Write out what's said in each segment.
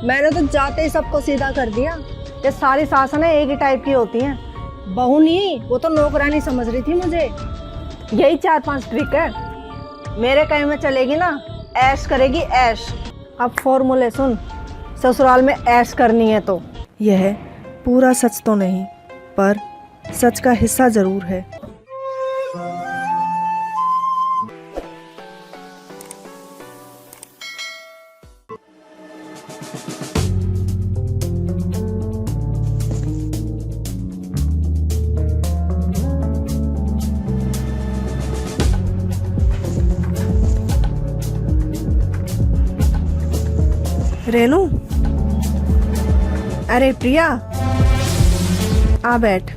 मैंने तो जाते ही सबको सीधा कर दिया। ये सारी सासनें एक ही टाइप की होती हैं। बहू नहीं, वो तो नौकरानी समझ रही थी मुझे। यही 4-5 ट्रिक है। मेरे कहीं में चलेगी ना, ऐश करेगी ऐश। अब फॉर्मूले सुन, ससुराल में ऐश करनी है तो। यह पूरा सच तो नहीं, पर सच का हिस्सा जरूर है। रेनू, अरे प्रिया, आ बैठ।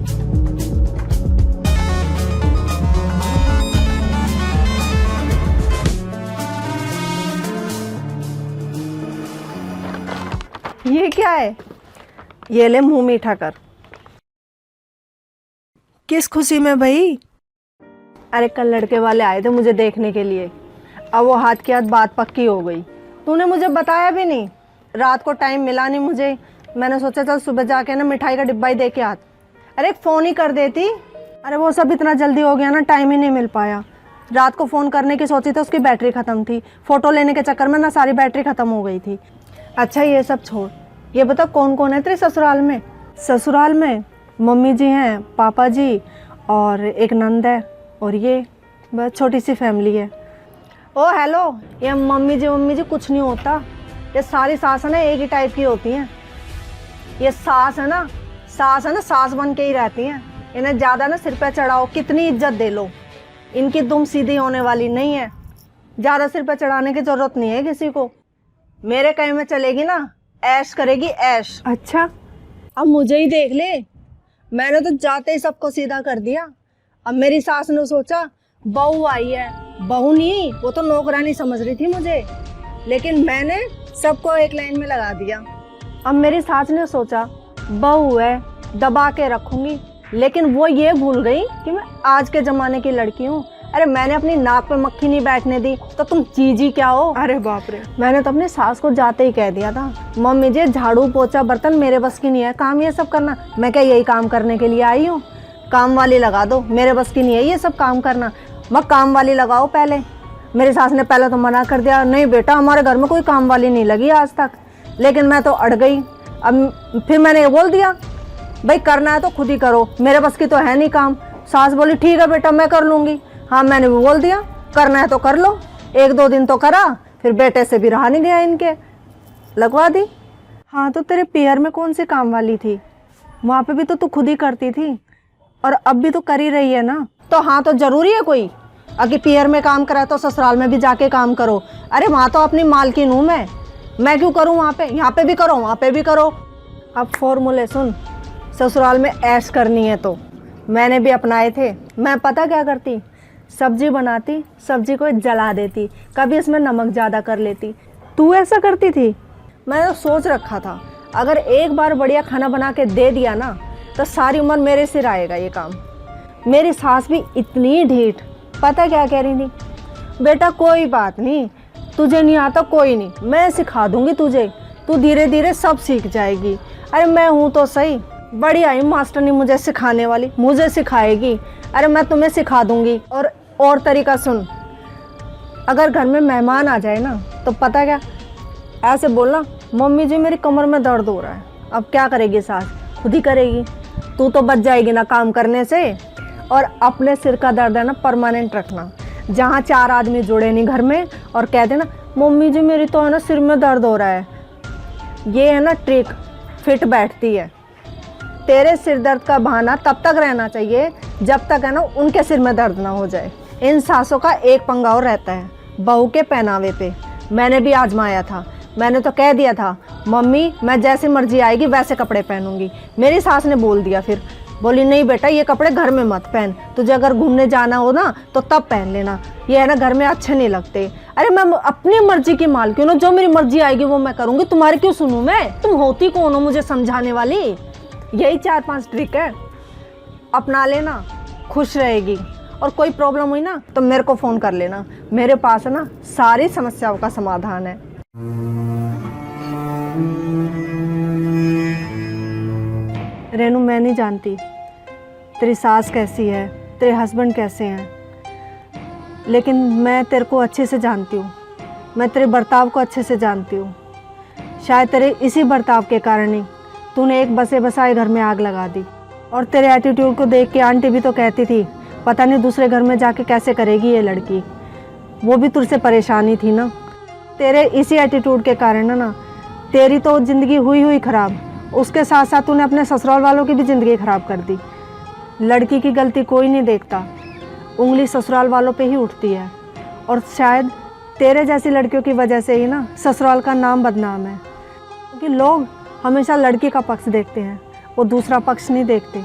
ये क्या है? ये ले मुंह मीठा कर। किस खुशी में भाई? अरे कल लड़के वाले आए थे मुझे देखने के लिए। अब वो हाथ की हाथ बात पक्की हो गई। तूने मुझे बताया भी नहीं, रात को टाइम मिला नहीं मुझे। मैंने सोचा चल सुबह जाके ना मिठाई का डिब्बा ही दे के आत। अरे एक फ़ोन ही कर देती। अरे वो सब इतना जल्दी हो गया ना, टाइम ही नहीं मिल पाया। रात को फ़ोन करने की सोची तो उसकी बैटरी ख़त्म थी। फ़ोटो लेने के चक्कर में ना सारी बैटरी ख़त्म हो गई थी। अच्छा ये सब छोड़, ये बता कौन कौन है तेरे ससुराल में? ससुराल में मम्मी जी हैं, पापा जी और एक नंद है, और ये बस छोटी सी फैमिली है। ओ हेलो, ये मम्मी जी कुछ नहीं होता। ये सारी सासनें एक ही टाइप की होती हैं। ये सास है ना, सास बन के ही रहती हैं। इन्हें ज़्यादा ना सिर पे चढ़ाओ, कितनी इज्जत दे लो, इनकी दुम सीधी होने वाली नहीं है। ज़्यादा सिर पे चढ़ाने की ज़रूरत नहीं है किसी को। मेरे कहीं में चलेगी ना, ऐश करेगी ऐश। अच्छा, अब मुझे ही देख ले, मैंने तो जाते ही सबको सीधा कर दिया। अब मेरी सास ने सोचा बहू आई है। बहू नहीं, वो तो नौकरानी समझ रही थी मुझे, लेकिन मैंने सबको एक लाइन में लगा दिया। अब मेरी सास ने सोचा बहू है, दबा के रखूंगी, लेकिन वो ये भूल गई कि मैं आज के ज़माने की लड़की हूँ। अरे मैंने अपनी नाक पे मक्खी नहीं बैठने दी, तो तुम जी क्या हो? अरे बाप रे। मैंने तो अपनी सास को जाते ही कह दिया था, मम्मी जी झाड़ू पोछा बर्तन मेरे बस की नहीं है, काम ये सब करना। मैं क्या यही काम करने के लिए आई हूँ? काम वाली लगा दो, मेरे बस की नहीं है ये सब काम करना। मैं काम वाली लगाओ पहले। मेरी सास ने पहले तो मना कर दिया, नहीं बेटा हमारे घर में कोई काम वाली नहीं लगी आज तक। लेकिन मैं तो अड़ गई। अब फिर मैंने ये बोल दिया, भाई करना है तो खुद ही करो, मेरे बस की तो है नहीं काम। सास बोली ठीक है बेटा मैं कर लूँगी। हाँ मैंने भी बोल दिया, करना है तो कर लो। 1-2 दिन तो करा, फिर बेटे से भी रहा नहीं गया, इनके लगवा दी। हाँ तो तेरे पियर में कौन सी काम वाली थी? वहाँ पे भी तो तू खुद ही करती थी, और अब भी तो कर ही रही है ना। तो हाँ तो जरूरी है कोई? अगर पियर में काम करा तो ससुराल में भी जाके काम करो। अरे वहाँ तो अपनी मालकिन हूँ मैं क्यों करूँ वहाँ पे? यहाँ पे भी करो, वहाँ पे भी करो। अब फॉर्मूले सुन, ससुराल में ऐश करनी है तो मैंने भी अपनाए थे। मैं पता क्या करती, सब्जी बनाती, सब्जी को जला देती, कभी इसमें नमक ज़्यादा कर लेती। तू ऐसा करती थी? मैंने तो सोच रखा था अगर एक बार बढ़िया खाना बना के दे दिया ना, तो सारी उम्र मेरे सिर आएगा ये काम। मेरी सास भी इतनी ढीठ, पता क्या कह रही थी, बेटा कोई बात नहीं, तुझे नहीं आता कोई नहीं, मैं सिखा दूंगी तुझे, तू धीरे धीरे सब सीख जाएगी। अरे मैं हूँ तो सही, बड़ी आई मास्टरनी मुझे सिखाने वाली, मुझे सिखाएगी। अरे मैं तुम्हें सिखा दूंगी। और तरीका सुन, अगर घर में मेहमान आ जाए ना, तो पता क्या, ऐसे बोलना, मम्मी जी मेरी कमर में दर्द हो रहा है। अब क्या करेगी सास? खुद ही करेगी। तू तो बच जाएगी ना काम करने से। और अपने सिर का दर्द है ना परमानेंट रखना, जहाँ 4 आदमी जुड़े नहीं घर में और कह देना मम्मी जी मेरी तो है ना सिर में दर्द हो रहा है। ये है ना ट्रिक, फिट बैठती है। तेरे सिर दर्द का बहाना तब तक रहना चाहिए जब तक है ना उनके सिर में दर्द ना हो जाए। इन सासों का एक पंगा और रहता है, बहू के पहनावे पे। मैंने भी आजमाया था, मैंने तो कह दिया था मम्मी मैं जैसे मर्जी आएगी वैसे कपड़े पहनूंगी। मेरी सास ने बोल दिया, फिर बोली नहीं बेटा ये कपड़े घर में मत पहन, तुझे अगर घूमने जाना हो ना तो तब पहन लेना, ये है ना घर में अच्छे नहीं लगते। अरे मैं अपनी मर्जी की मालकिन हूँ, जो मेरी मर्जी आएगी वो मैं करूँगी, तुम्हारी क्यों सुनूँ मैं? तुम होती कौन हो मुझे समझाने वाली? यही 4-5 ट्रिक है, अपना लेना, खुश रहेगी। और कोई प्रॉब्लम हुई ना तो मेरे को फ़ोन कर लेना, मेरे पास है ना सारी समस्याओं का समाधान है। रेनू, मैं नहीं जानती तेरी सास कैसी है, तेरे हस्बैंड कैसे हैं, लेकिन मैं तेरे को अच्छे से जानती हूँ। मैं तेरे बर्ताव को अच्छे से जानती हूँ। शायद तेरे इसी बर्ताव के कारण ही तूने एक बसे बसाए घर में आग लगा दी। और तेरे एटीट्यूड को देख के आंटी भी तो कहती थी, पता नहीं दूसरे घर में जाके कैसे करेगी ये लड़की। वो भी तुझसे परेशानी थी ना। तेरे इसी एटीट्यूड के कारण ना तेरी तो ज़िंदगी हुई ख़राब, उसके साथ साथ तूने अपने ससुराल वालों की भी ज़िंदगी ख़राब कर दी। लड़की की गलती कोई नहीं देखता, उंगली ससुराल वालों पे ही उठती है। और शायद तेरे जैसी लड़कियों की वजह से ही ना ससुराल का नाम बदनाम है, क्योंकि लोग हमेशा लड़की का पक्ष देखते हैं, वो दूसरा पक्ष नहीं देखते।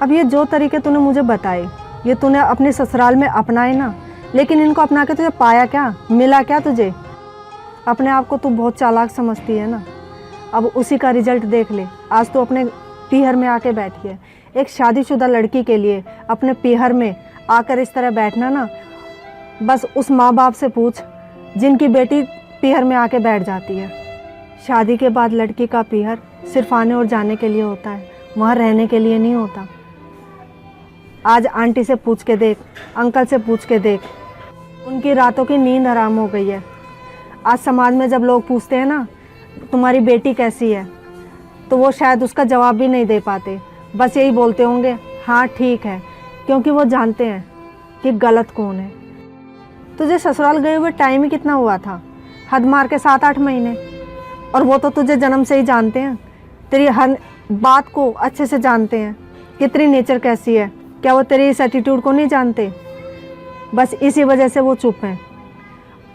अब ये जो तरीके तूने मुझे बताए, ये तूने अपने ससुराल में अपनाए ना, लेकिन इनको अपना के तुझे पाया क्या, मिला क्या तुझे? अपने आप को तू बहुत चालाक समझती है ना। अब उसी का रिजल्ट देख ले। आज तू अपने पीहर में आके बैठी है। एक शादीशुदा लड़की के लिए अपने पीहर में आकर इस तरह बैठना ना, बस उस माँ बाप से पूछ जिनकी बेटी पीहर में आके बैठ जाती है। शादी के बाद लड़की का पीहर सिर्फ आने और जाने के लिए होता है, वहाँ रहने के लिए नहीं होता। आज आंटी से पूछ के देख, अंकल से पूछ के देख, उनकी रातों की नींद हराम हो गई है। आज समाज में जब लोग पूछते हैं ना तुम्हारी बेटी कैसी है, तो वो शायद उसका जवाब भी नहीं दे पाते, बस यही बोलते होंगे हाँ ठीक है, क्योंकि वो जानते हैं कि गलत कौन है। तुझे ससुराल गए हुए टाइम ही कितना हुआ था? हद मार के 7-8 महीने। और वो तो तुझे जन्म से ही जानते हैं, तेरी हर बात को अच्छे से जानते हैं कि तेरी नेचर कैसी है। क्या वो तेरी इस एटीट्यूड को नहीं जानते? बस इसी वजह से वो चुप हैं।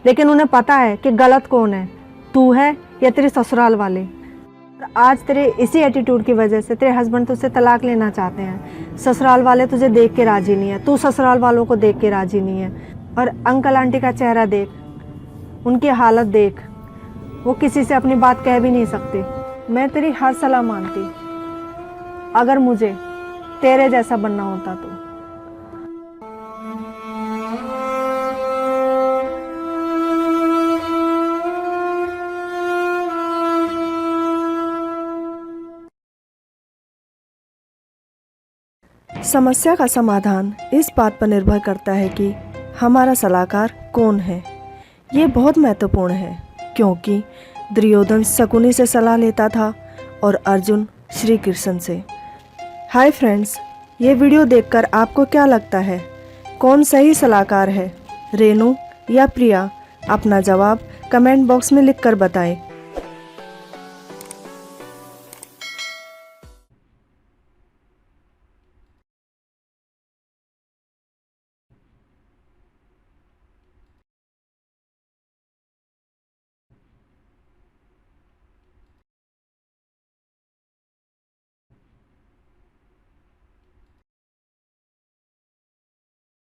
लेकिन उन्हें पता है कि गलत कौन है, तू है या तेरे ससुराल वाले। आज तेरे इसी एटीट्यूड की वजह से तेरे हस्बैंड तुझसे तलाक लेना चाहते हैं। ससुराल वाले तुझे देख के राजी नहीं है, तू ससुराल वालों को देख के राजी नहीं है। और अंकल आंटी का चेहरा देख, उनकी हालत देख, वो किसी से अपनी बात कह भी नहीं सकते। मैं तेरी हर सलाह मानती अगर मुझे तेरे जैसा बनना होता तो। समस्या का समाधान इस बात पर निर्भर करता है कि हमारा सलाहकार कौन है। ये बहुत महत्वपूर्ण है, क्योंकि दुर्योधन शकुनी से सलाह लेता था और अर्जुन श्री कृष्ण से। हाय फ्रेंड्स, ये वीडियो देखकर आपको क्या लगता है, कौन सही सलाहकार है, रेनू या प्रिया? अपना जवाब कमेंट बॉक्स में लिखकर बताएं।